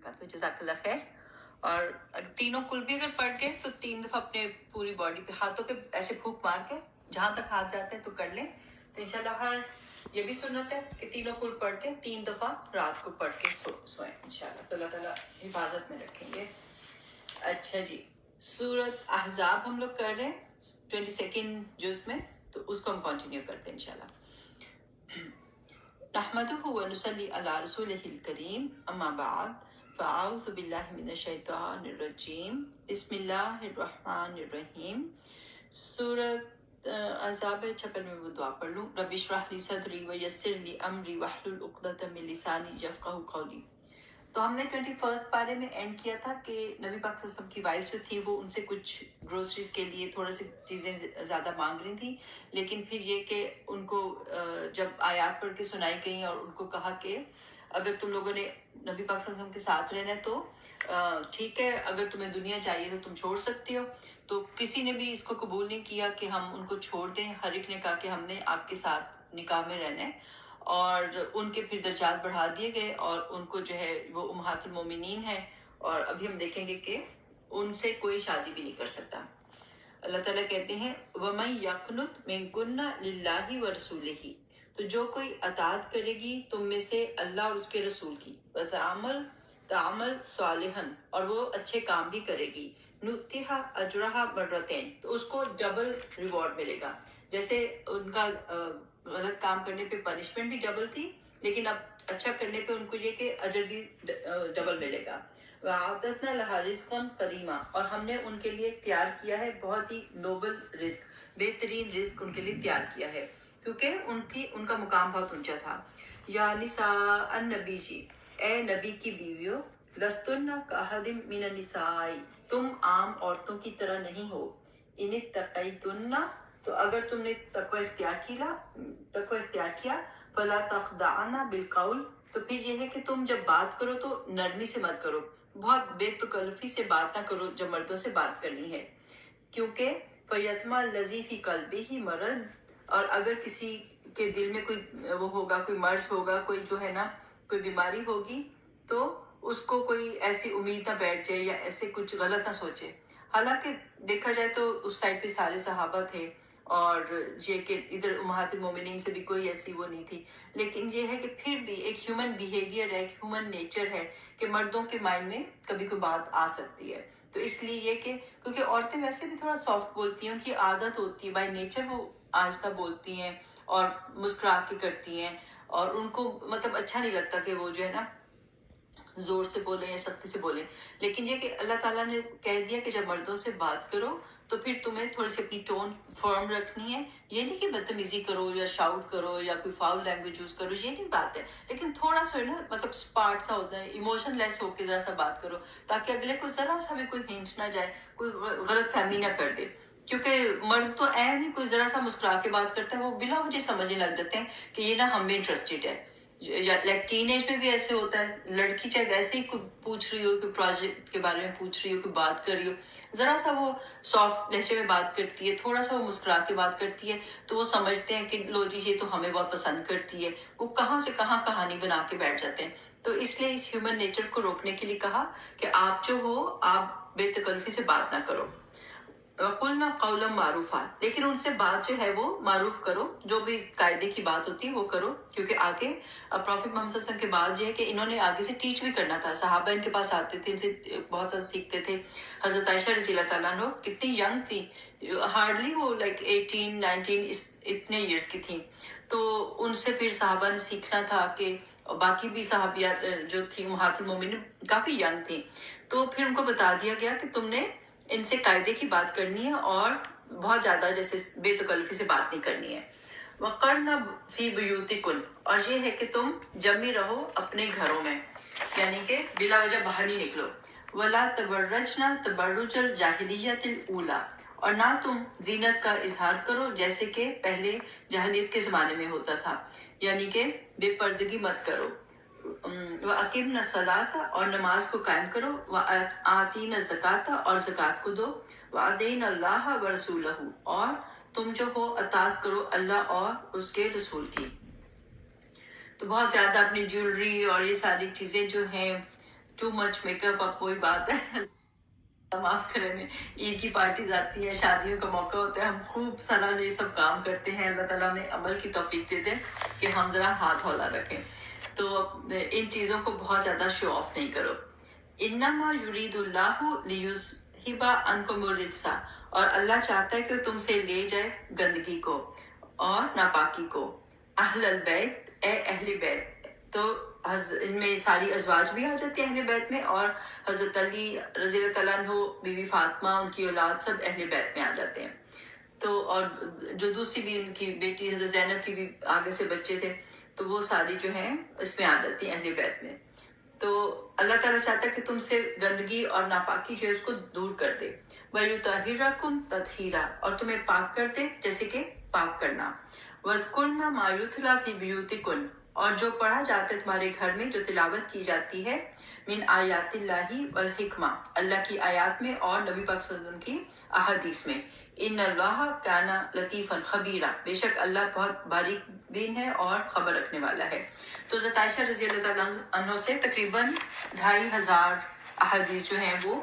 वबरकातुहू। जज़ाकल्लाह खैर। और तीनों कुल भी अगर पढ़ गए तो 3 दफ़ा अपने पूरी बॉडी पे हाथों पे ऐसे फूंक मार के जहाँ तक हाथ जाते हैं तो कर लें। तो इंशाल्लाह हर ये भी सुन्नत है कि तीनों कुल पढ़ के 3 दफ़ा रात को पढ़ के सोएं इंशाल्लाह। तो अल्लाह ताला हिफाजत में रखेंगे। अच्छा जी, सूरत अहज़ाब हम लोग कर रहे हैं 22nd जुज़ में, तो उसको हम कंटिन्यू करते हैं इंशाल्लाह। नहमदुहु व नुसल्ली अला रसूलिहिल करीम, अम्मा बाद, फ़अऊज़ु बिल्लाहि मिनश शैतानिर रजीम, बिस्मिल्लाहिर रहमानिर रहीम। सूरत अहज़ाब 56 में वो दुआ पढ़ लूँ। रब्बि इश्रह ली सदरी व यस्सिर ली अमरी वहलुल उक़दतम मिन लिसानी यफ़क़हू क़ौली। तो हमने 21 पारे में एंड किया था कि नबी पाक सल्लल्लाहु अलैहि वसल्लम की वाइफ जो थी वो उनसे कुछ ग्रोसरीज के लिए थोड़ी सी चीज़ें ज़्यादा मांग रही थी, लेकिन फिर ये कि उनको जब आयत पढ़ के सुनाई गई और उनको कहा कि अगर तुम लोगों ने नबी पाक सल्लल्लाहु अलैहि वसल्लम के साथ रहना है तो ठीक है, अगर तुम्हें दुनिया चाहिए तो तुम छोड़ सकती हो। तो किसी ने भी इसको कबूल नहीं किया कि हम उनको छोड़ दें। हर एक ने कहा कि हमने आपके साथ निकाह में रहना है, और उनके फिर दर्जात बढ़ा दिए गए और उनको जो है वो उम्महातुल मोमिनीन है, और अभी हम देखेंगे कि उनसे कोई शादी भी नहीं कर सकता। अल्लाह ताला कहते हैं वमन यक़नुत मिनकुन्ना लिल्लाहि व रसूलिही, तो जो कोई अताअत करेगी तुम में से अल्लाह और उसके रसूल की, व तामल सालिहन, और वो अच्छे काम भी करेगी, नुतिहा अजरहा मर्रतैन, तो उसको डबल रिवॉर्ड मिलेगा। जैसे उनका गलत काम करने पे पनिशमेंट भी डबल थी, लेकिन अब अच्छा करने पे उनको ये कि अजर भी डबल मिलेगा। वअअदना लहा रिज़्क़न करीमा, और हमने उनके लिए तैयार किया है बहुत ही नोबल रिस्क, बेहतरीन रिस्क उनके लिए तैयार किया है, क्योंकि उनका मुकाम बहुत ऊंचा था। या निसा अन्नबी जी, ए नबी की बीवियों, लस्तुन्ना काहदिम मिनन निसाई, तुम आम औरतों की तरह नहीं हो। इनित्तक़ैतुन्ना, तो अगर तुमने तक़वा इख्तियार किया, फला तख़दअना बिलक़ौल, तो फिर यह है कि तुम जब बात करो तो नरमी से मत करो, बहुत बेतकल्लुफ़ी से बात ना करो जब मर्दों से बात करनी है, क्योंकि फ़यतमा लज़ी फ़ी क़ल्बिही मरद, और अगर किसी के दिल में कोई वो होगा, कोई मर्ज़ होगा, कोई जो है ना कोई बीमारी होगी, तो उसको कोई ऐसी उम्मीद ना बैठ जाए या ऐसे कुछ गलत ना सोचे। हालांकि देखा जाए तो उस साइड पे सारे सहाबा थे, और ये कि इधर उम्महातुल मोमिनीन से भी कोई ऐसी वो नहीं थी, लेकिन ये है कि फिर भी एक ह्यूमन बिहेवियर है, एक ह्यूमन नेचर है कि मर्दों के माइंड में कभी कोई बात आ सकती है। तो इसलिए ये कि क्योंकि औरतें वैसे भी थोड़ा सॉफ्ट बोलती हैं, उनकी आदत होती है, बाय नेचर वो आहिस्ता बोलती हैं और मुस्कुरा के करती हैं, और उनको मतलब अच्छा नहीं लगता कि वो जो है ना जोर से बोले या सख्ती से बोले। लेकिन ये कि अल्लाह ताला ने कह दिया कि जब मर्दों से बात करो तो फिर तुम्हें थोड़ी सी अपनी टोन फर्म रखनी है। ये नहीं कि बदतमीजी करो या शाउट करो या कोई फाउल लैंग्वेज यूज करो, ये नहीं बात है, लेकिन थोड़ा सा ना मतलब स्पार्ट सा होता है, इमोशन लेस होकर जरा सा बात करो, ताकि अगले को जरा सा भी कोई हिंट ना जाए, कोई गलत फहमी ना कर दे। क्योंकि मर्द तो ऐ नहीं कोई जरा सा मुस्कुरा के बात करता है, वो बिना मुझे समझने लग जाते हैं कि ये ना हम भी इंटरेस्टेड है। या लाइक टीनेज में भी ऐसे होता है, लड़की चाहे वैसे ही कोई पूछ रही हो, कोई प्रोजेक्ट के बारे में पूछ रही हो, कोई बात कर रही हो, जरा सा वो सॉफ्ट लहजे में बात करती है, थोड़ा सा वो मुस्कुरा के बात करती है, तो वो समझते हैं कि लो जी ये तो हमें बहुत पसंद करती है। वो कहाँ से कहाँ कहानी बना के बैठ जाते हैं। तो इसलिए इस ह्यूमन नेचर को रोकने के लिए कहा कि आप जो हो आप बेतकल्लुफ़ी से बात ना करो। कुलना कौलम मारूफा, लेकिन उनसे बात जो है वो मारूफ करो, जो भी कायदे की बात होती है वो करो, क्योंकि आगे प्रॉफिट मोहम्मद सल्लल्लाहु अलैहि वसल्लम के बाद ये है कि इन्होंने आगे से टीच भी करना था। सहाबा इनके पास आते थे, इनसे बहुत सारा सीखते थे। हजरत आयशा रज़ी अल्लाह तआला अन्हा कितनी यंग थी, हार्डली वो लाइक 18-19 इतने ईयर्स की थी, तो उनसे फिर सहाबा ने सीखना था कि बाकी भी सहाबिया जो थी उम्महातुल मोमिनीन काफी यंग थी, तो फिर उनको बता दिया गया कि तुमने इनसे कायदे की बात करनी है और बहुत ज्यादा जैसे बेतकल्लुफ़ी से बात नहीं करनी है। वक़रना फी बुयूतिकुन, और ये है कि तुम जमी रहो अपने घरों में, यानी कि बिला वजह बाहर नहीं निकलो। वला तबर्रजना तबर्रुजल जाहिलियतिल ऊला, और ना तुम जीनत का इजहार करो जैसे कि पहले जाहिलियत के जमाने में होता था, यानी कि बेपर्दगी मत करो। व अकीम न सलाता, और नमाज को कायम करो। व आती न ज़काता, और ज़कात को दो। व अदीन अल्लाह व रसूलहू, और तुम जो हो अतात करो अल्लाह और उसके रसूल की। तो बहुत ज़्यादा अपनी ज्वेलरी और ये सारी चीज़ें जो हैं टू मच मेकअप, अब कोई बात है, माफ करें, में ईद की पार्टीज आती हैं, शादियों का मौका होता है, हम खूब सारा ये सब काम करते हैं। अल्लाह ताला में अमल की तौफीक दे दे कि हम जरा हाथ हौला रखें। तो इन चीज़ों को बहुत ज़्यादा शो ऑफ नहीं करो। इन्नमा युरीदुल्लाहु लियुज़हिबा अन्कुमुर रिज्सा, और अल्लाह चाहता है कि तुमसे ले जाए गंदगी को और नापाकी को। अहलल बैत, ए अहले बैत, तो इनमें सारी अजवाज भी आ जाती है अहले बैत में, और हजरत अली रज़ी अल्लाह तआला अन्हु, बीवी फातिमा, उनकी औलाद सब अहले बैत में आ जाते हैं। तो और जो दूसरी भी उनकी बेटी हजरत ज़ैनब की भी आगे से बच्चे थे, तो वो सारी जो हैं इसमें आ जाती हैं अहले बैत में। तो अल्लाह ताला चाहता है कि तुमसे गंदगी और नापाकी जो है उसको दूर कर दे। वयुतहिरकुम तत्हीरा, और तुम्हें पाक कर दे जैसे कि पाक करना। वज़कुरना मा युतला फी बुयूतिकुन, और जो पढ़ा जाता है तुम्हारे घर में, जो तिलावत की जाती है, मिन आयातिल्लाही वल हिकमा, अल्लाह की आयात में और नबी पाक सल्लल्लाहु अलैहि वसल्लम की अहादीस में। इन्नल्लाह काना लतीफन खबीरा, बेशक अल्लाह बहुत बारीक बीन है और खबर रखने वाला है। तो हज़रत आयशा रज़ी अल्लाह तआला अन्हा से तकरीबन 2500 अहादीस जो हैं वो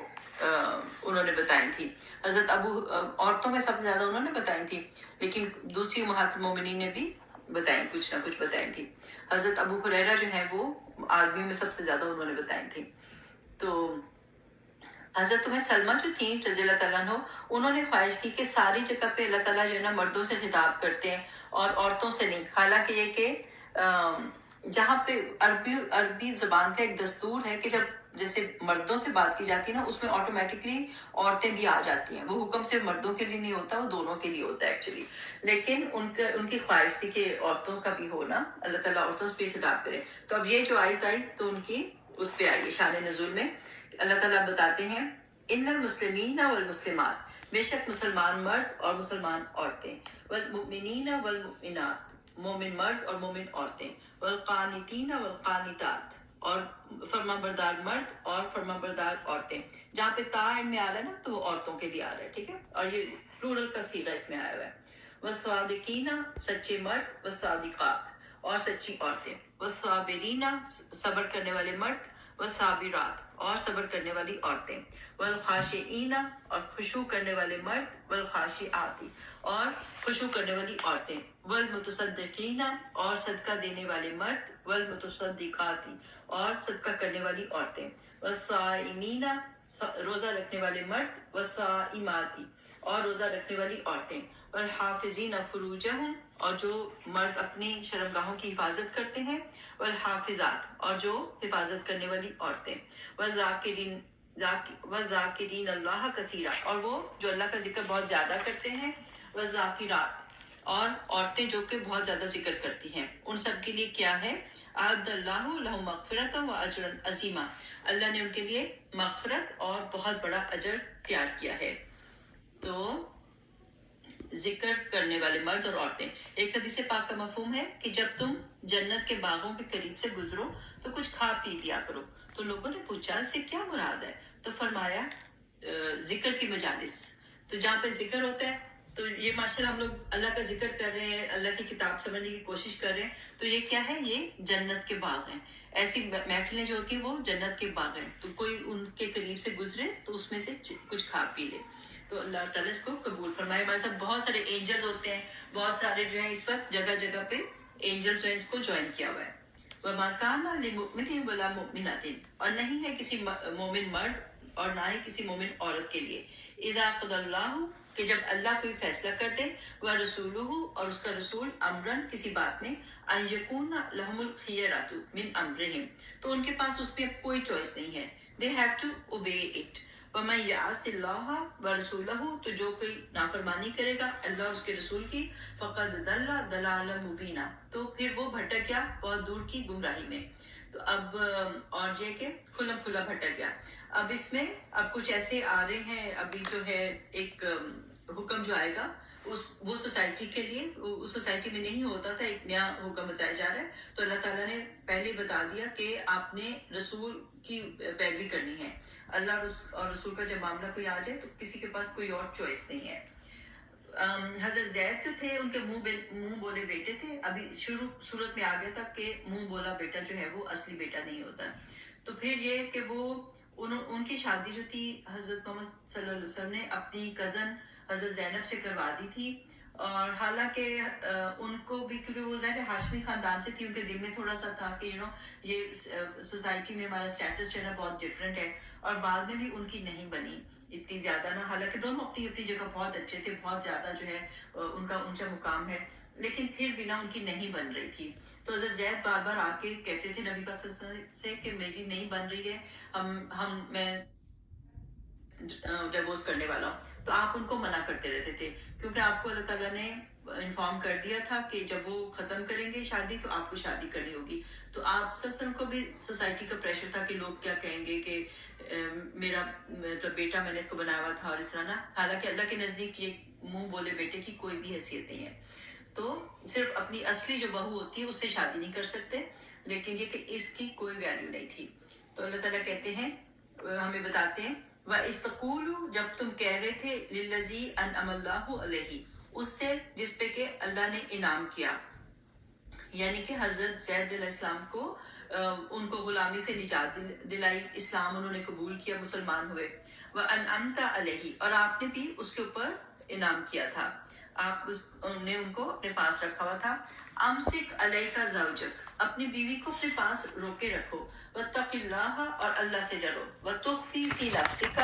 उन्होंने बताई थी। हज़रत औरतों में सबसे ज़्यादा उन्होंने बताई थी, लेकिन दूसरी उम्महातुल मोमिनीन ने भी बताई, कुछ ना कुछ बताई थी। हज़रत अबू हुरैरा जो है वो आदमियों में सबसे ज़्यादा उन्होंने बताई थी। तो हज़रत तुम्हें सलमा जो थी रज़ी अल्लाह तआला अन्हा, उन्होंने ख्वाहिश की कि सारी जगह पे अल्लाह ताला जो है ना मर्दों से खिताब करते हैं और औरतों से नहीं। हालांकि ये कि जहाँ पे अरबी ज़बान का एक दस्तूर है कि जब जैसे मर्दों से बात की जाती है ना, उसमें ऑटोमेटिकली औरतें भी आ जाती हैं। वो हुक्म सिर्फ मर्दों के लिए नहीं होता, वो दोनों के लिए होता है एक्चुअली। लेकिन उनकी ख्वाहिश थी कि औरतों का भी हो ना, अल्लाह ताला औरतों से भी खिताब करे। तो अब ये जो आयत आई तो उनकी उस पे आई शान नज़ुल में। अल्लाह ताला बताते हैं, इन्नल मुस्लिमीना वल मुस्लिमात, बेशक मुसलमान मर्द और मुसलमान औरतें, वल मुमिनीना वल मुमिनात, मोमिन मर्द और मोमिन औरतें, वल कानितीना वल कानितात, और फरमाबरदार मर्द और फरमाबरदार औरतें। जहाँ पे ता में आ रहा है ना, तो वो औरतों के लिए आ रहा है, ठीक है, और ये प्लूरल का सीधा इसमें आया हुआ है। वसादिकीना, सच्चे मर्द, वसादिकात, और सच्ची औरतें, वसाबिरीना, सब्र करने वाले मर्द, वसाबिरात, और सब्र करने वाली औरतें, वल खाशिईना, और खुशू करने वाले मर्द, वल खाशिआती, और खुशू करने वाली औरतें, वल मुतसद्दिकीना, और सदका देने वाले मर्द, वल मुतसद्दिकाती, और सदका करने वाली औरतें, वसाइमीना, रोजा रखने वाले मर्द, वसाइमाती, और रोजा रखने वाली औरतें, वल हाफिजीना फुरूजहुम, और जो मर्द अपनी शर्मगाहों की हिफाजत करते हैं, वल हाफिजात, और जो हिफाजत करने वाली औरतें, वज़ाकिरीन अल्लाह कसीरा, और वो जो अल्लाह का जिक्र बहुत ज्यादा करते हैं, वज़ाकिरात, और औरतें जो कि बहुत ज्यादा जिक्र करती हैं, उन सब के लिए क्या है, अअद्दल्लाहु लहुम मग़फ़िरतन व अजरन अज़ीमा, अल्लाह ने उनके लिए मग़फ़िरत और बहुत बड़ा अजर तैयार किया है। तो जिक्र करने वाले मर्द और औरतें, एक हदीस पाक का मफहूम है कि जब तुम जन्नत के बागों के करीब से गुजरो तो कुछ खा पी लिया करो। तो लोगों ने पूछा इससे क्या मुराद है, तो फरमाया जिक्र की मजालिस। तो जहाँ पे जिक्र होता है, तो ये माशाल्लाह हम लोग अल्लाह का जिक्र कर रहे हैं, अल्लाह की किताब समझने की कोशिश कर रहे हैं, तो ये क्या है, ये जन्नत के बाग हैं। ऐसी महफिलें जो होती है वो जन्नत के बाग हैं। तो कोई उनके करीब से गुजरे तो उसमें से कुछ खा पी ले, तो अल्लाह ताला इसको कबूल फरमाए। हमारे साथ बहुत सारे एंजल्स होते हैं, बहुत सारे जो है इस वक्त जगह जगह पे एंजल्स जो है इसको ज्वाइन किया हुआ है। वमा काना लिमुमिनिन वला मुमिनातिन, और नहीं है किसी मोमिन मर्द और ना ही किसी मोमिन औरत के लिए, इदा क़दल्लाहु, कि जब अल्लाह कोई फैसला कर दे, व रसूलुहु, और उसका रसूल, अमरन, किसी बात में, अन यकूना लहुमुल खियरतु मिन अमरिहिम, तो उनके पास उसमें कोई चॉइस नहीं है, they have to obey it. वमन यासिल्लाह व रसूलहु, तो जो कोई नाफरमानी करेगा अल्लाह और उसके रसूल की, फ़क़द दल्ला दलालन मुबीना, तो फिर वो भटक गया बहुत दूर की गुमराही में। तो अब और ये कि खुला खुला भटक गया। अब इसमें अब कुछ ऐसे आ रहे हैं, अभी जो है एक हुक्म जो आएगा वो सोसाइटी के लिए, उस सोसाइटी में नहीं होता था, एक नया हुक्म बताया जा रहा है। तो अल्लाह ताला ने पहले बता दिया कि आपने रसूल की पैरवी करनी है। अल्लाह और रसूल का जब मामला कोई आ जाए तो किसी के पास कोई और चॉइस नहीं है। हजरत जैद जो थे उनके मुंह बोले बेटे थे। अभी शुरू सूरत में आ गया था कि मुंह बोला बेटा जो है वो असली बेटा नहीं होता। تو پھر یہ کہ وہ ان کی شادی جو تھی حضرت محمد صلی اللہ علیہ وسلم نے اپنی کزن حضرت زینب سے کروا دی تھی، اور حالانکہ ان کو بھی، کیونکہ وہ ظاہر ہاشمی خاندان سے تھی، ان کے دل میں تھوڑا سا تھا کہ یہ سوسائٹی میں ہمارا اسٹیٹس جو ہے نا بہت ڈفرینٹ ہے، اور بعد میں بھی ان کی نہیں بنی اتنی زیادہ نا، حالانکہ دونوں اپنی اپنی جگہ بہت اچھے تھے، بہت زیادہ جو ہے ان کا اونچا مقام ہے، لیکن پھر بھی نا ان کی نہیں بن رہی تھی۔ تو حضرت زید بار بار آ کے کہتے تھے نبی پاک صلی اللہ علیہ وسلم سے کہ میری نہیں بن رہی ہے، میں ڈیورس کرنے والا ہوں، تو آپ ان کو منع کرتے رہتے تھے، کیونکہ آپ کو اللہ تعالیٰ نے انفارم کر دیا تھا کہ جب وہ ختم کریں گے شادی تو آپ کو شادی کرنی ہوگی۔ تو آپ سسن کو بھی سوسائٹی کا پریشر تھا کہ لوگ کیا کہیں گے کہ میرا مطلب بیٹا میں نے اس کو بنایا ہوا تھا اور اس طرح نا، حالانکہ اللہ کے نزدیک یہ منہ بولے بیٹے کی کوئی بھی حیثیت نہیں ہے، تو صرف اپنی اصلی جو بہو ہوتی ہے اس سے شادی نہیں کر سکتے، لیکن یہ کہ اس کی کوئی ویلیو نہیں تھی۔ تو اللہ تعالیٰ کہتے ہیں، ہمیں بتاتے ہیں، وَإِذْ تَقُولُ جب تم کہہ رہے تھے لِلَّذِي أَنْعَمَ اللَّهُ عَلَيْهِ اس سے جس پہ کہ اللہ نے انعام کیا، یعنی کہ حضرت زید علیہ السلام کو ان کو غلامی سے نجات دلائی، اسلام انہوں نے قبول کیا، مسلمان ہوئے، وَأَنْعَمْتَ عَلَيْهِ اور آپ نے بھی اس کے اوپر انعام کیا تھا، آپ نے ان کو اپنے پاس رکھا ہوا تھا۔ امسک علیکا زوجک اپنی بیوی کو اپنے پاس روکے رکھو، واتق اللہ اور اللہ سے ڈرو، وتخفی فی نفسک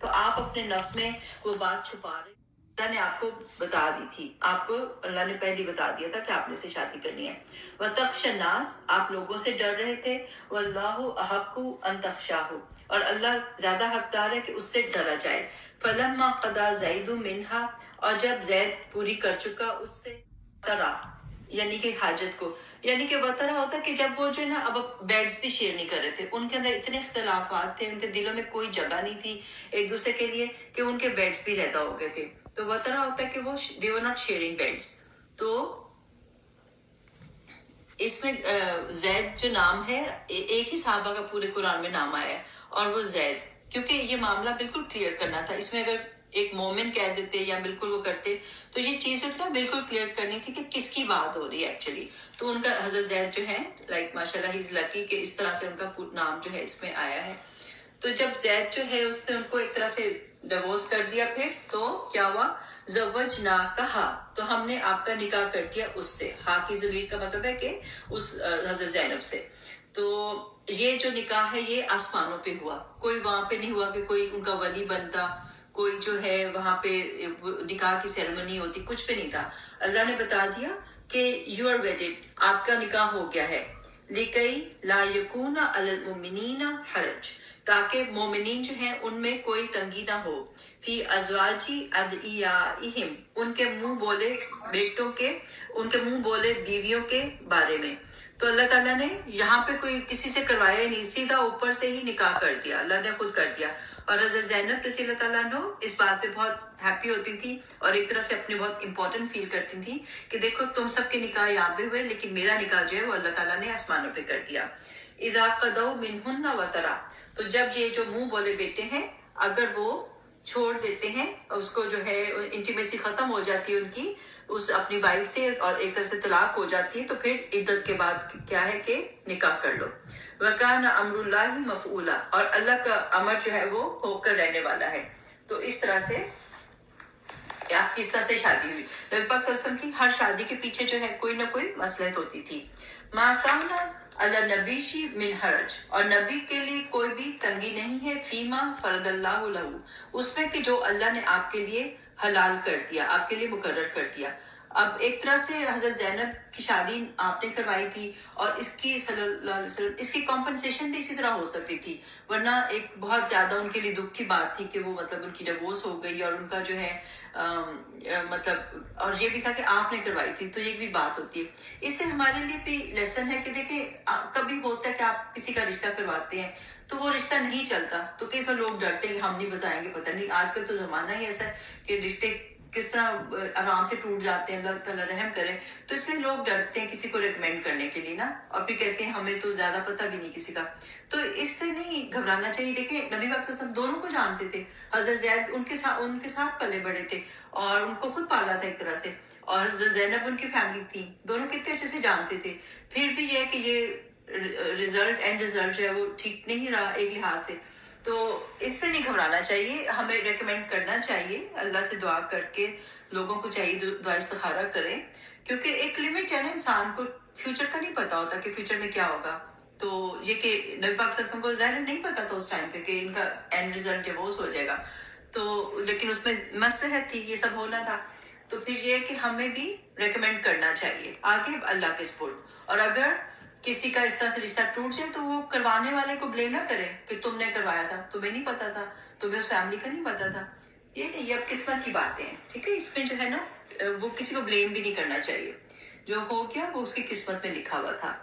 تو آپ اپنے نفس میں وہ بات چھپا رہے، اللہ نے آپ کو بتا دی تھی، آپ کو اللہ نے پہلے بتا دیا تھا کہ آپ نے سے شادی کرنی ہے، وتخش الناس آپ لوگوں سے ڈر رہے تھے، واللہ احق ان تخشاہ اور اللہ زیادہ حقدار ہے کہ اس سے ڈرا جائے، فلما قضا زید منہا اور جب زید پوری کر چکا اس سے طرح یعنی کہ حاجت کو، یعنی کہ وطرہ ہوتا کہ جب وہ جو ہے نا اب بیڈز بھی شیئر نہیں کر رہے تھے، ان کے اندر اتنے اختلافات تھے، ان کے دلوں میں کوئی جگہ نہیں تھی ایک دوسرے کے لیے کہ ان کے بیڈز بھی رہتا ہو گئے تھے، تو وطرہ ہوتا ہے کہ وہ they were not sharing beds. تو اس میں زید جو نام ہے ایک ہی صحابہ کا پورے قرآن میں نام آیا ہے اور وہ زید، کیونکہ یہ معاملہ بالکل کلیئر کرنا تھا، اس میں اگر ایک مومن کہہ دیتے یا بالکل وہ کرتے تو یہ چیز اتنا بالکل کلیئر کرنی تھی کہ کس کی بات ہو رہی ہے ایکچولی، تو ان کا حضرت زید جو ہے لائک ماشاءاللہ ہی از لکی کہ اس طرح سے ان کا نام جو ہے اس میں آیا ہے۔ تو جب زید جو ہے اس سے ان کو ایک طرح سے ڈیورس کر دیا، پھر تو کیا ہوا، زوجنا کہا تو ہم نے آپ کا نکاح کر دیا اس سے، ہاں کی ضمیر کا مطلب ہے کہ اس حضرت زینب سے، تو یہ جو نکاح ہے یہ آسمانوں پہ ہوا، کوئی وہاں پہ نہیں ہوا کہ کوئی ان کا ولی بنتا، کوئی جو ہے وہاں پہ نکاح کی سیرمنی ہوتی، کچھ بھی نہیں تھا، اللہ نے بتا دیا کہ یو آر ویڈڈ آپ کا نکاح ہو گیا ہے، لِكَيْ لَا يَكُونَ عَلَى الْمُؤْمِنِينَ حَرَجٌ تاکہ مومنین جو ہیں ان میں کوئی تنگی نہ ہو، فی ازواجی ادعیائہم ان کے منہ بولے بیٹوں کے، ان کے منہ بولے بیویوں کے بارے میں، تو اللہ تعالیٰ نے یہاں پہ کوئی کسی سے کروایا ہی نہیں، سیدھا اوپر سے ہی نکاح کر دیا، اللہ نے خود کر دیا، اور حضرت زینب رضی اللہ تعالیٰ عنہ اس بات پہ بہت ہیپی ہوتی تھی اور ایک طرح سے اپنے بہت امپورٹنٹ فیل کرتی تھی کہ دیکھو تم سب کے نکاح یہاں پہ ہوئے لیکن میرا نکاح جو ہے وہ اللہ تعالیٰ نے آسمانوں پہ کر دیا۔ اذا قضوا منہن وطرا تو جب یہ جو منہ بولے بیٹے ہیں اگر وہ چھوڑ دیتے ہیں اس کو جو ہے انٹیمیسی ختم ہو جاتی ہے ان کی اس اپنی وائف سے اور ایک طرح سے طلاق ہو جاتی ہے، تو پھر عدت کے بعد کیا ہے کہ نکاح کر لو، وَكَانَ أَمْرُ اللَّهِ مَفْعُولًا اور اللہ کا امر جو ہے وہ ہو کر رہنے والا ہے۔ تو اس طرح سے آپ کس طرح سے شادی ہوئی، نبی پاک صلی اللہ علیہ وسلم کی ہر شادی کے پیچھے جو ہے کوئی نہ کوئی مصلحت ہوتی تھی، مَا كَانَ عَلَى النَّبِيِّ مِنْ حَرَجٍ اور نبی کے لیے کوئی بھی تنگی نہیں ہے، فیما فرض اللہ لہ اس میں کہ جو اللہ نے آپ کے لیے حلال کر دیا، آپ کے لیے مقرر کر دیا۔ اب ایک طرح سے حضرت زینب کی شادی آپ نے کروائی تھی اور اس کی صلی اللہ علیہ وسلم اس کی کمپنسیشن بھی اسی طرح ہو سکتی تھی، ورنہ ایک بہت زیادہ ان کے لیے دکھ کی بات تھی کہ وہ مطلب ان کی ڈیورس ہو گئی اور ان کا جو ہے مطلب اور یہ بھی تھا کہ آپ نے کروائی تھی، تو یہ بھی بات ہوتی ہے۔ اس سے ہمارے لیے بھی لیسن ہے کہ دیکھیں کبھی ہوتا ہے کہ آپ کسی کا رشتہ کرواتے ہیں تو وہ رشتہ نہیں چلتا تو کئی تو لوگ ڈرتے ہیں کہ ہم نہیں بتائیں گے، پتہ نہیں آج کل تو زمانہ ہی ایسا ہے کہ رشتے کس طرح آرام سے ٹوٹ جاتے ہیں، اللہ تعالیٰ رحم کرے، تو اس لیے لوگ ڈرتے ہیں کسی کو ریکمینڈ کرنے کے لیے نا، اور پھر کہتے ہیں ہمیں تو زیادہ پتہ بھی نہیں کسی کا، تو اس سے نہیں گھبرانا چاہیے۔ دیکھیں نبی پاک صلی اللہ علیہ وسلم دونوں کو جانتے تھے، حضرت زید ان کے ساتھ پلے بڑے تھے اور ان کو خود پالا تھا ایک طرح سے، اور حضرت زینب ان کی فیملی تھی، دونوں کتنے اچھے سے جانتے تھے، پھر بھی یہ کہ یہ اینڈ ریزلٹ جو ہے وہ ٹھیک نہیں رہا ایک لحاظ سے، تو اس سے نہیں گھبرانا چاہیے. ہمیں ریکمینڈ کرنا چاہیے اللہ سے دعا کر کے، لوگوں کو چاہیے دعا استخارہ کرے، کیونکہ ایک لمٹ ہے نا، انسان کو فیوچر کا نہیں پتا ہوتا کہ فیوچر میں کیا ہوگا. تو یہ کہ نبی پاک صلی اللہ علیہ وسلم کو ظاہر نہیں پتا تھا اس ٹائم پہ کہ ان کا اینڈ ریزلٹ ڈیوورس ہو جائے گا، تو لیکن اس میں مصلحت تھی، یہ سب ہونا تھا. تو پھر یہ کہ ہمیں بھی ریکمینڈ کرنا چاہیے آگے اللہ کے سپورٹ. اور اگر کسی کا اس طرح سے رشتہ ٹوٹ جائے تو وہ کروانے والے کو بلیم نہ کرے کہ تم نے کروایا تھا، تمہیں نہیں پتا تھا، تمہیں اس فیملی کا نہیں پتا تھا. یہ نہیں، یہ اب قسمت کی باتیں ہیں، ٹھیک ہے. اس میں جو ہے نا وہ کسی کو بلیم بھی نہیں کرنا چاہیے، جو ہو گیا وہ اس کی قسمت میں لکھا ہوا تھا.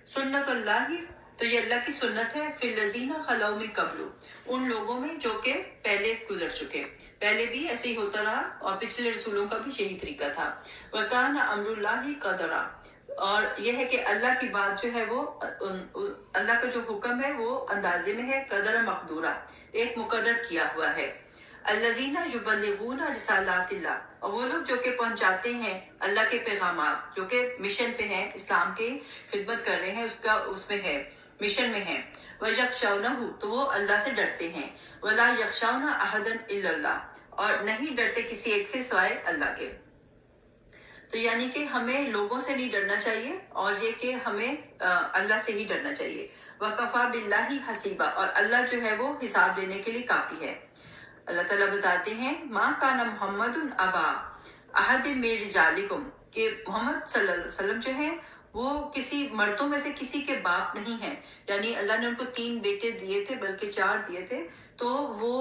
سنت اللہ ہی، تو یہ اللہ کی سنت ہے، فی الذین خلو من قبل، ان لوگوں میں جو کہ پہلے گزر چکے، پہلے بھی ایسے ہی ہوتا رہا اور پچھلے رسولوں کا بھی یہی طریقہ تھا. وکان امر اللہ قدرا، اور یہ ہے کہ اللہ کی بات جو ہے وہ اللہ کا جو حکم ہے وہ اندازے میں ہے، قدر مقدورہ، ایک مقرر کیا ہوا ہے. الذین یبلغون رسالات اللہ، اور وہ لوگ جو کہ پہنچاتے ہیں اللہ کے پیغامات، جو کہ مشن پہ ہیں، اسلام کی خدمت کر رہے ہیں، اس میں ہے، مشن میں ہے. وَيَخْشَوْنَهُ، تو وہ اللہ سے ڈرتے ہیں. وَلَا يَخْشَوْنَ أَحَدًا إِلَّا اللَّهُ، اور نہیں ڈرتے کسی ایک سے سوائے اللہ کے. تو یعنی کہ ہمیں لوگوں سے نہیں ڈرنا چاہیے، اور یہ کہ ہمیں اللہ سے ہی ڈرنا چاہیے. وَكَفَى بِاللَّهِ حَسِيبًا، اور اللہ جو ہے وہ حساب لینے کے لیے کافی ہے. اللہ تعالیٰ بتاتے ہیں مَا كَانَ مُحَمَّدٌ أَبَا أَحَدٍ مِّن رِجَالِكُمْ، کہ محمد صلی اللہ علیہ وسلم جو ہیں وہ کسی مردوں میں سے کسی کے باپ نہیں ہیں. یعنی اللہ نے ان کو 3 بیٹے دیے تھے، بلکہ 4 دیے تھے، تو وہ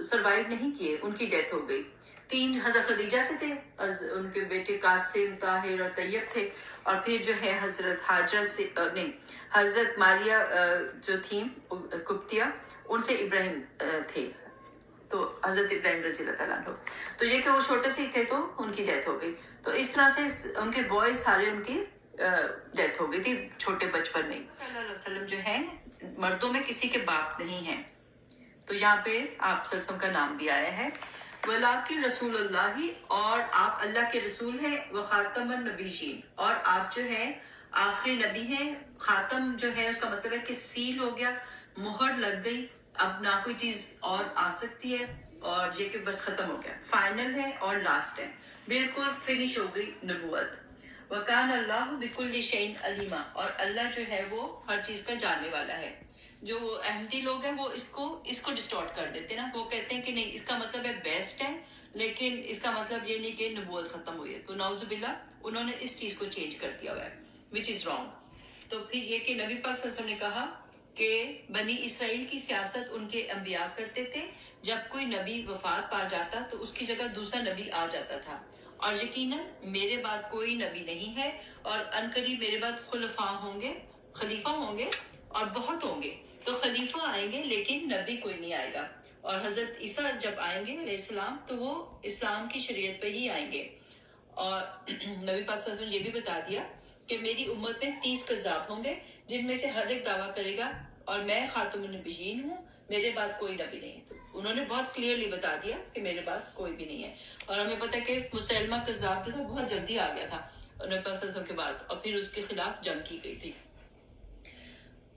سروائیو نہیں کیے، ان کی ڈیتھ ہو گئی. 3 حضرت خدیجہ سے تھے، ان کے بیٹے قاسم، طاہر اور طیب تھے، اور پھر جو ہے حضرت حاجر سے نہیں، حضرت ماریہ جو تھیں قبطیہ، ان سے ابراہیم تھے، تو حضرت ابراہیم رضی اللہ تعالیٰ عنہ. تو یہ کہ وہ چھوٹے سے ہی تھے تو ان کی ڈیتھ ہو گئی. تو اس طرح سے ان کے بوائز سارے ان کی ڈیتھ ہو گئی تھی چھوٹے بچپن میں. صلی اللہ علیہ وسلم جو ہیں مردوں میں کسی کے باپ نہیں ہیں. تو یہاں پہ آپ صلی اللہ علیہ وسلم کا نام بھی آیا ہے. وَلَٰكِن رسول اللہ، اور آپ اللہ کے رسول ہیں. وَخَاتَمَ النَّبِيِّينَ، اور آپ جو ہیں آخری نبی ہیں. خاتم جو ہے اس کا مطلب ہے کہ سیل ہو گیا، مہر لگ گئی، اب نہ کوئی چیز اور آ سکتی ہے، اور یہ کہ بس ختم ہو گیا، فائنل ہے اور لاسٹ ہے، بالکل فنش ہو گئی نبوت. وَكَانَ اللَّهُ بِكُلِّ شَيْءٍ عَلِيمًا، اور اللہ جو ہے وہ ہر چیز کا جاننے والا ہے. جو احمدی لوگ ہیں وہ اس کو ڈسٹارٹ کر دیتے ہیں نا، وہ کہتے ہیں کہ نہیں اس کا مطلب ہے بیسٹ ہے، لیکن اس کا مطلب یہ نہیں کہ نبوت ختم ہوئی ہے. تو نعوذ باللہ انہوں نے اس چیز کو چینج کر دیا ہوا ہے، وچ از رانگ. تو پھر یہ کہ نبی پاک صلی اللہ علیہ وسلم نے کہا کہ بنی اسرائیل کی سیاست ان کے انبیاء کرتے تھے، جب کوئی نبی وفات پا جاتا تو اس کی جگہ دوسرا نبی آ جاتا تھا. اور یقیناً میرے بعد کوئی نبی نہیں ہے، اور عنقریب میرے بعد خلیفہ ہوں گے اور بہت ہوں گے. تو خلیفہ آئیں گے لیکن نبی کوئی نہیں آئے گا. اور حضرت عیسیٰ جب آئیں گے علیہ السلام تو وہ اسلام کی شریعت پہ ہی آئیں گے. اور نبی پاک صلی اللہ علیہ وسلم نے یہ بھی بتا دیا کہ میری امت میں 30 کذاب ہوں گے، جن میں سے ہر ایک دعویٰ کرے گا اور میں خاتم النبیین ہوں، میرے بعد کوئی نبی نہیں. تو انہوں نے بہت کلیئرلی بتا دیا کہ میرے بعد کوئی بھی نہیں ہے. اور ہمیں پتہ ہے کہ مسلمہ کذاب جو تھا بہت جلدی آ گیا تھا نبی پاک صلی اللہ علیہ وسلم کے بعد، اور پھر اس کے خلاف جنگ کی گئی تھی.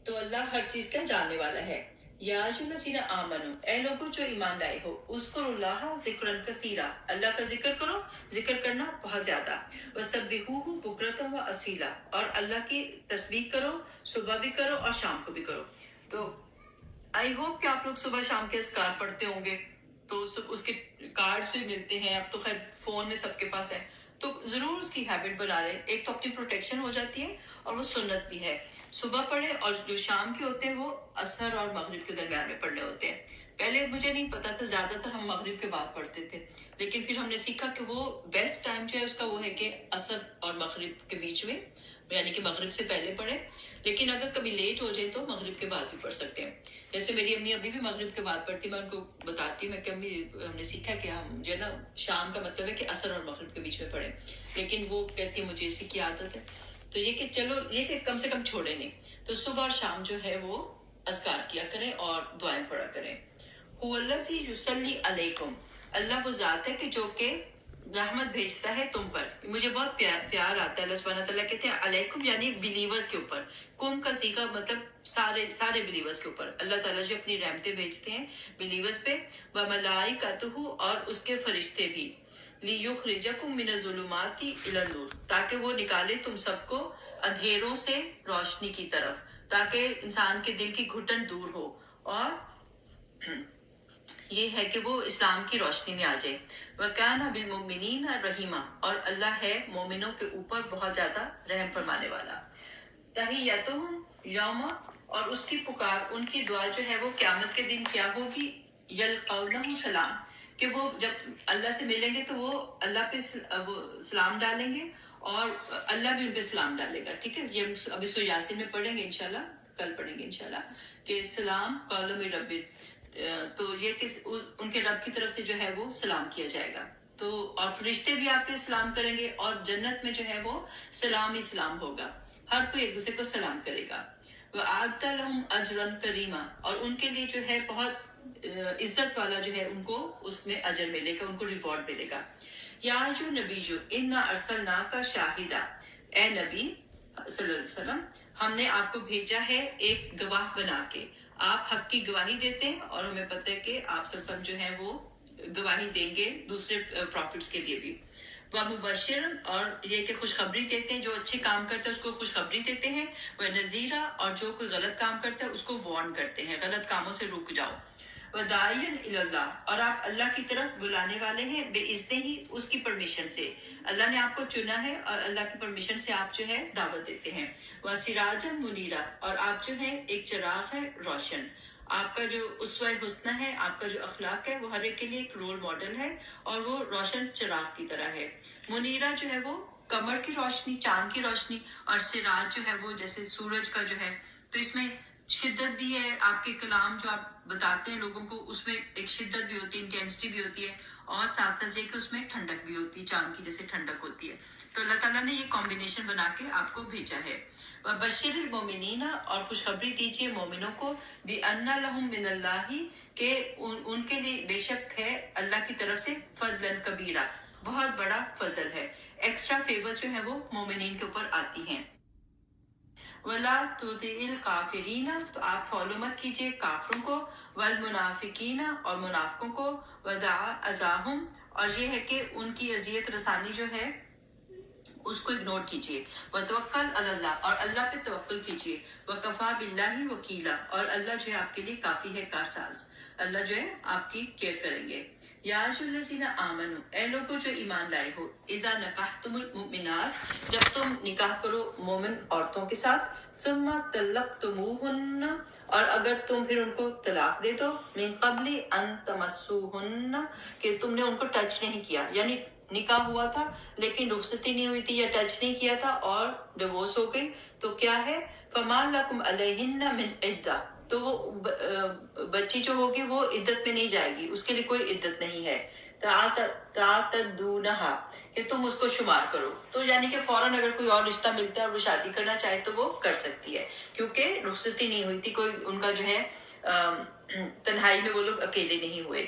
تو اللہ ہر چیز کا جاننے والا ہے. یا الذین آمنو، اے لوگو جو ایمان لائے ہو، اذکروا اللہ ذکرا کثیرا، اللہ کا ذکر کرو، ذکر کرنا بہت زیادہ. وسبحوہ بکرۃ و اصیلا، اور اللہ کی تسبیح کرو، صبح بھی کرو اور شام کو بھی کرو. تو آئی ہوپ کہ آپ لوگ صبح شام کے اذکار پڑھتے ہوں گے، تو اس کے کارڈز بھی ملتے ہیں، اب تو خیر فون میں سب کے پاس ہے، تو ضرور اس کی ہیبٹ بنا لیں. ایک تو اپنی پروٹیکشن ہو جاتی ہے اور وہ سنت بھی ہے. صبح پڑھے، اور جو شام کے ہوتے ہیں وہ عصر اور مغرب کے درمیان میں پڑھنے ہوتے ہیں. پہلے مجھے نہیں پتا تھا، زیادہ تر ہم مغرب کے بعد پڑھتے تھے، لیکن پھر ہم نے سیکھا کہ وہ بیسٹ ٹائم جو ہے اس کا وہ ہے کہ عصر اور مغرب کے بیچ میں، یعنی کہ مغرب سے پہلے پڑھے. لیکن اگر کبھی لیٹ ہو جائے تو مغرب کے بعد بھی پڑھ سکتے ہیں. جیسے میری امی ابھی بھی مغرب کے بعد پڑھتی، میں ان کو بتاتی ہوں، میں کہ امی ہم نے سیکھا کہ ہم جو ہے نا شام کا مطلب ہے کہ عصر اور مغرب کے بیچ میں پڑھیں، لیکن وہ کہتی ہے مجھے اسی کی عادت ہے. تو یہ کہ چلو یہ کہ کم سے کم چھوڑے نہیں. تو صبح اور شام جو ہے وہ اذکار کیا کریں اور دعائیں پڑھا کریں. هو الذی یصلی علیکم، اللہ وہ ذات ہے کہ جو کہ रहमत भेजता है तुम पर। मुझे बहुत प्यार आता है। अल्लाह सुब्हानहू तआला कहते हैं अलैकुम यानी बिलीवर्स के ऊपर, कुम का सीगा मतलब सारे सारे बिलीवर्स के ऊपर अल्लाह ताला जो अपनी रहमतें भेजते हैं बिलीवर्स पे। व मलाइकतुहु और उसके फरिश्ते भी, लियुखरिजकुम मिनज़ुलुमाति इलन नूर, ताकि वो निकाले तुम सबको अंधेरों से रोशनी की तरफ, ताकि इंसान के दिल की घुटन दूर हो और ये है कि वो इस्लाम की रोशनी में आ जाए। वकाना बिल मोमिनीन रहीमा, और अल्लाह है मोमिनों के ऊपर बहुत ज्यादा रहम फरमाने वाला। तहियतुहुम यौमा, और उसकी पुकार, उनकी दुआ जो है वो क़यामत के दिन क्या होगी, यलक़ौनहु सलाम, कि वो जब अल्लाह से मिलेंगे तो वो अल्लाह पे वो सलाम डालेंगे और अल्लाह भी उन पे सलाम डालेगा। ठीक है, ये हम अभी सूरह यासीन में पढ़ेंगे इंशाल्लाह, कल पढ़ेंगे इंशाल्लाह कि सलाम कौलम रब्बिल, तो ये उनके रब की तरफ से जो है वो सलाम किया जाएगा। तो और फरिश्ते भी आपके सलाम करेंगे और जन्नत में जो है वो सलाम ही सलाम होगा, हर कोई एक दूसरे को सलाम करेगा। वह आदता लहुम अजरन करीमा, और उनके लिए जो है बहुत इज्जत वाला जो है उनको उसमें अजर मिलेगा, उनको रिवॉर्ड मिलेगा। या जो नबी जो इन्ना अरसलना का शाहिदा, ए नबी सल्लल्लाहु अलैहि वसल्लम, हमने आपको भेजा है एक गवाह बना के। आप हक की गवाही देते हैं और हमें पता है कि आप सल्लल्लाहु जो है वो गवाही देंगे दूसरे प्रॉफिट्स के लिए भी। वह मुबशिर, और ये कि खुशखबरी देते हैं, जो अच्छे काम करते हैं उसको खुशखबरी देते हैं। वह नज़ीरा, और जो कोई गलत काम करता है उसको वार्न करते हैं, गलत कामों से रुक जाओ। वदायन इल्लाह, और आप अल्लाह की तरफ बुलाने वाले हैं बेइज्जते ही उसकी परमिशन से। अल्लाह ने आपको चुना है और अल्लाह की परमिशन से आप जो है दावत देते हैं। वह सिराजन मुनीरा, और आप जो है एक चिराग है रोशन। आपका जो उसवा हुस्ना है, आपका जो अखलाक है वो हर एक के लिए एक रोल मॉडल है और वो रोशन चिराग की तरह है। मुनीरा जो है वो कमर की रोशनी, चांद की रोशनी, और सिराज जो है वो जैसे सूरज का जो है। तो इसमें शिद्दत भी है, आपके कलाम जो आप बताते हैं लोगों को उसमें एक शिद्दत भी होती है, इंटेंसिटी भी होती है, और साथ साथ ये कि उसमें ठंडक भी होती है, चांद की जैसे ठंडक होती है। तो अल्लाह ताला ने ये कॉम्बिनेशन बना के आपको भेजा है। बशीरिल मोमिनीना, और खुशखबरी दीजिए मोमिनों को, भी अन्ना लहुम मिनल्लाही, के उनके लिए बेशक है अल्लाह की तरफ से फजलन कबीरा, बहुत बड़ा फजल है, एक्स्ट्रा फेवर्स जो है वो मोमिनीन के ऊपर आती हैं। वला तुतिल काफिरीना, तो आप फॉलो मत कीजिए काफरों को, वल मुनाफिकीना, और मुनाफिकों को, वदा अजाहुम, और ये है कि उनकी अजियत रसानी जो है उसको इग्नोर कीजिए। व तवक्कल अल्लाह, और अल्लाह पे तवक्कुल कीजिए। व कफा बिल्लाही वकीला, और अल्लाह जो है आपके लिए काफी है कारसाज, अल्लाह जो है आपकी केयर करेंगे। या अय्युहल्लज़ीना आमनू, ए लोगो जो ईमान लाए हो, इज़ा नकाहतुमुल मुमिनात, जब तुम निकाह करो मोमिन औरतों के साथ, सुम्मा तल्लक़तुमूहुन्ना, और अगर तुम फिर उनको तलाक दे दो, मिन क़ब्ली अन तमस्सूहुन्ना, कि तुमने उनको टच नहीं किया, यानी निकाह हुआ था लेकिन रुखसती नहीं हुई थी या टच नहीं किया था और डिवोर्स हो गई, तो क्या है, फमान लकुम अलैहिन्ना मिन इद्दा, तो वो बच्ची जो होगी वो इद्दत में नहीं जाएगी, उसके लिए कोई इद्दत नहीं है। तातदूनहा, कि तुम उसको शुमार करो, तो यानी कि फौरन अगर कोई और रिश्ता मिलता है और वो शादी करना चाहे तो वो कर सकती है, क्योंकि रुखसती नहीं हुई थी, कोई उनका जो है तन्हाई में वो लोग अकेले नहीं हुए।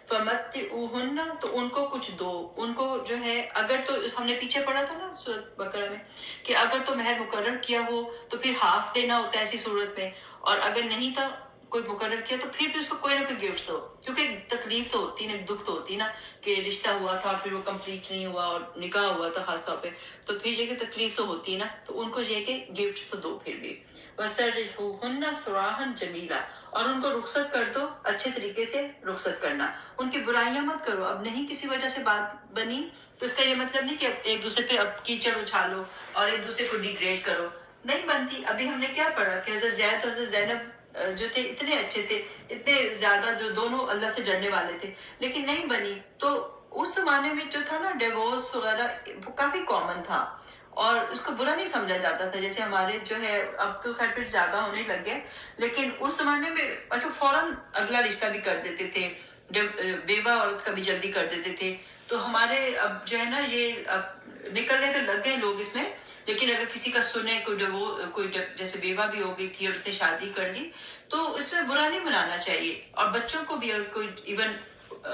फमत्तिऊहुन्ना, तो उनको कुछ दो, उनको जो है, अगर तो हमने पीछे पढ़ा था ना सूरत बकरा में कि अगर तो महर मुकर्रर किया हो तो फिर हाफ देना होता है ऐसी सूरत में, और अगर नहीं था कोई मुकर्रर किया तो फिर भी उसको कोई ना कोई गिफ्ट हो, क्योंकि तकलीफ तो होती है ना, दुख तो होती है ना कि रिश्ता हुआ था और फिर वो कंप्लीट नहीं हुआ और निकाह हुआ था खास तौर पे, तो फिर ये कि तकलीफ तो होती है ना, तो उनको ये कि गिफ्ट तो दो फिर भी। वसर्रिहुन्ना सराहन जमीला, और उनको रुखसत कर दो, अच्छे तरीके से रुखसत करना, उनकी बुराइयां मत करो। अब नहीं किसी वजह से बात बनी तो इसका ये मतलब नहीं कि एक दूसरे पे अब कीचड़ उछालो और एक दूसरे को डिग्रेड करो, नहीं बनती। अभी हमने क्या पढ़ा कि हज़रत ज़ैद और हज़रत ज़ैनब जो थे इतने अच्छे थे, इतने ज्यादा, जो दोनों अल्लाह से डरने वाले थे, लेकिन नहीं बनी। तो उस जमाने में जो था ना डिवोर्स वगैरह काफी कॉमन था और उसको बुरा नहीं समझा जाता था, जैसे हमारे जो है अब तो खैर फिर ज्यादा होने लग गए, लेकिन उस जमाने में मतलब फौरन अगला रिश्ता भी कर देते थे, बेवा औरत का भी जल्दी कर देते थे। तो हमारे अब जो है ना ये अब निकलने तो लग गए लोग इसमें, लेकिन अगर किसी का सुने कोई जैसे बेवा भी हो गई थी और उसने शादी कर ली तो इसमें बुरा नहीं मनाना चाहिए। और बच्चों को भी अगर कोई इवन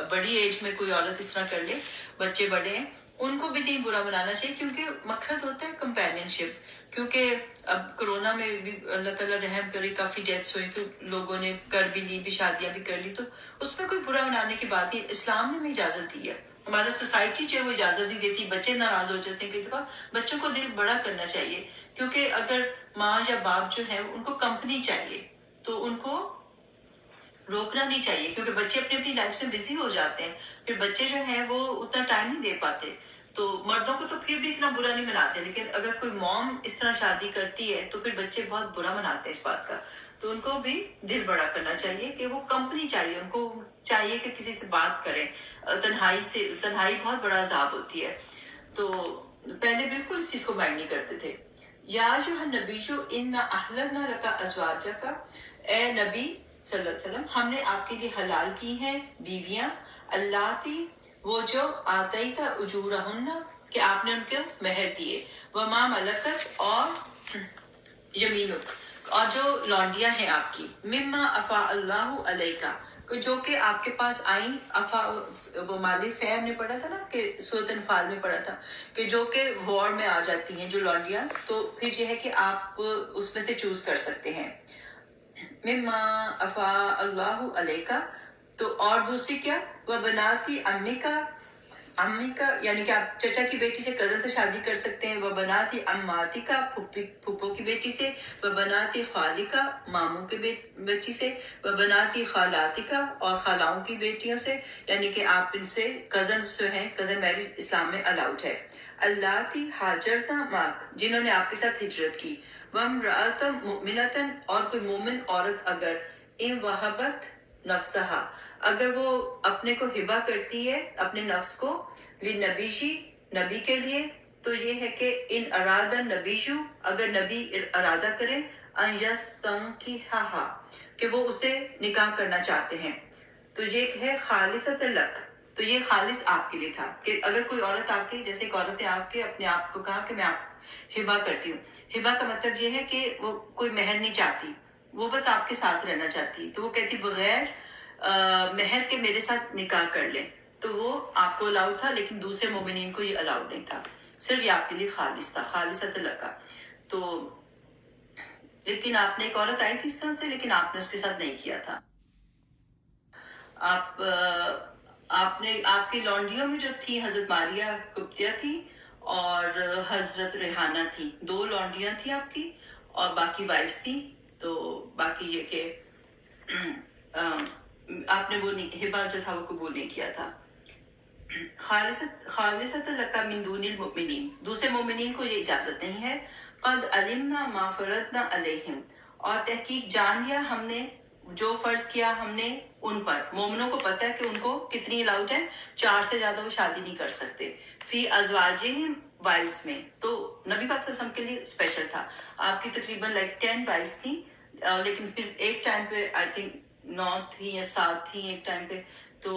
بڑی ایج میں کوئی عورت اس طرح کر لے، بچے بڑے ہیں، ان کو بھی نہیں برا منانا چاہیے، کیونکہ مقصد ہوتا ہے کمپینین شپ. کیونکہ اب کرونا میں بھی اللہ تعالیٰ رحم کرے کافی ڈیتھس ہوئی، تو لوگوں نے کر بھی لی، بھی شادیاں بھی کر لی، تو اس میں کوئی برا منانے کی بات نہیں. اسلام نے ہمیں اجازت دی ہے، ہمارا سوسائٹی جو ہے وہ اجازت نہیں دیتی. بچے ناراض ہو جاتے ہیں کئی دفعہ. بچوں کو دل بڑا کرنا چاہیے، کیونکہ اگر ماں یا باپ جو ہے ان کو کمپنی چاہیے تو ان کو روکنا نہیں چاہیے، کیونکہ بچے اپنی اپنی لائف سے بزی ہو جاتے ہیں. پھر بچے جو ہیں وہ اتنا ٹائم نہیں دے پاتے. تو مردوں کو تو پھر بھی اتنا برا نہیں مناتے، لیکن اگر کوئی موم اس طرح شادی کرتی ہے تو پھر بچے بہت برا مناتے ہیں اس بات کا. تو ان کو بھی دل بڑا کرنا چاہیے کہ وہ کمپنی چاہیے، ان کو چاہیے کہ کسی سے بات کریں. تنہائی بہت بڑا عذاب ہوتی ہے. تو پہلے بالکل اس چیز کو مائنڈ نہیں کرتے تھے. یا جو نبی جو انا احللنا لک ازواجک، اے نبی صلی اللہ علیہ وسلم، ہم نے آپ کے لیے حلال کی ہیں بیویاں، اللاتی وہ جو آتیت اجورہن کہ آپ نے ان کے مہر دیے، وما ملکت اور یمینک اور جو لونڈیاں ہیں آپ کی، مما افا اللہ علیکا جو کہ آپ کے پاس آئیں. وہ مال فیب نے پڑھا تھا نا کہ سورۃ انفال میں پڑھا تھا کہ جو کہ وار میں آ جاتی ہیں جو لونڈیاں، تو پھر یہ ہے کہ آپ اس میں سے چوز کر سکتے ہیں. مما افا اللہ علیکا. تو اور دوسری کیا، وہ بناتی امی کا یعنی کہ آپ چچا کی بیٹی سے، کزن سے شادی کر سکتے ہیں. وہ بناتی اماتی کا پھپھو کی بیٹی سے. وہ بناتی خالی کا ماموں کے بچی سے. وہ بناتی خالاتی کا اور خالاؤں کی بیٹیوں سے، یعنی کہ آپ ان سے کزنز جو ہیں، کزن میرج اسلام میں الاؤڈ ہے. اللاتی ہاجرنا ماک جنہوں نے آپ کے ساتھ ہجرت کی. وامرأۃ مؤمنۃ اور کوئی مومن عورت اگر ان وہبت نفسہا اگر وہ اپنے کو ہبہ کرتی ہے، اپنے نفس کو، لنبیشی نبی کے لیے، تو یہ ہے کہ ان اراد النبیشو اگر نبی ارادہ کرے، ان یستنکحھا کہ وہ اسے نکاح کرنا چاہتے ہیں، تو یہ ہے خالصۃ لک. تو یہ خالص آپ کے لیے تھا کہ اگر کوئی عورت آپ کی، جیسے ایک عورت نے آپ کے اپنے آپ کو کہا کہ میں آپ ہبہ کرتی ہوں. ہبہ کا مطلب یہ ہے کہ وہ کوئی مہر نہیں چاہتی، وہ بس آپ کے ساتھ رہنا چاہتی. تو وہ کہتی بغیر مہر کے میرے ساتھ نکاح کر لیں، تو وہ آپ کو الاؤڈ تھا، لیکن دوسرے مومنین کو یہ الاؤڈ نہیں تھا. صرف یہ آپ کے لیے خالص تھا، خالصۃ لک. تو لیکن آپ نے ایک عورت آئی تھی اس طرح سے، لیکن آپ نے اس کے ساتھ نہیں کیا تھا. آپ نے آپ کی لونڈیوں میں جو تھی حضرت ماریہ قبطیہ تھی اور حضرت ریحانہ تھی، 2 لونڈیاں تھیں آپ کی، اور باقی وائفس تھی. تو باقی یہ کہ آپ نے وہ ہبہ جو تھا وہ قبول نہیں کیا تھا. خالصۃ لک من دون المؤمنین دوسرے مومنین کو یہ اجازت نہیں ہے. قد علمنا ما فرضنا علیہم اور تحقیق جان لیا ہم نے جو فرض کیا ہم نے ان پر. مومنوں کو پتہ ہے کہ ان کو کتنی الاؤڈ ہے، 4 سے زیادہ وہ شادی نہیں کر سکتے. فی ازواجہم وائفس میں، تو نبی پاک صلی اللہ علیہ وسلم کے لیے اسپیشل تھا. آپ کی تقریباً 10 وائفس تھیں، لیکن پھر ایک ٹائم پہ آئی تھنک 9 تھی یا 7 تھی ایک ٹائم پہ. تو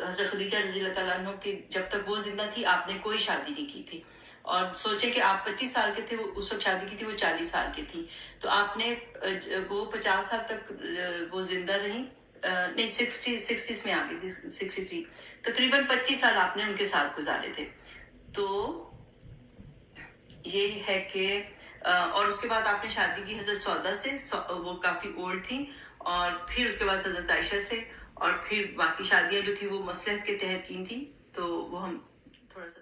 حضرت خدیجہ رضی اللہ تعالیٰ عنہ کی جب تک وہ زندہ تھی آپ نے کوئی شادی نہیں کی تھی. اور سوچے کہ آپ 25 سال کے تھے، وہ اس وقت شادی کی تھی، وہ 40 سال کی تھی. تو آپ نے وہ 50 سال تک وہ زندہ رہیں، نہیں 60s میں آ گئی تھی، 63 تقریباً 25 سال آپ نے ان کے ساتھ گزارے تھے. تو یہ ہے کہ اور اس کے بعد آپ نے شادی کی حضرت سودا سے، وہ کافی اولڈ تھی، اور پھر اس کے بعد حضرت عائشہ سے، اور پھر باقی شادیاں جو تھی وہ مصلحت کے تحت کی تھی. تو وہ ہم تھوڑا سا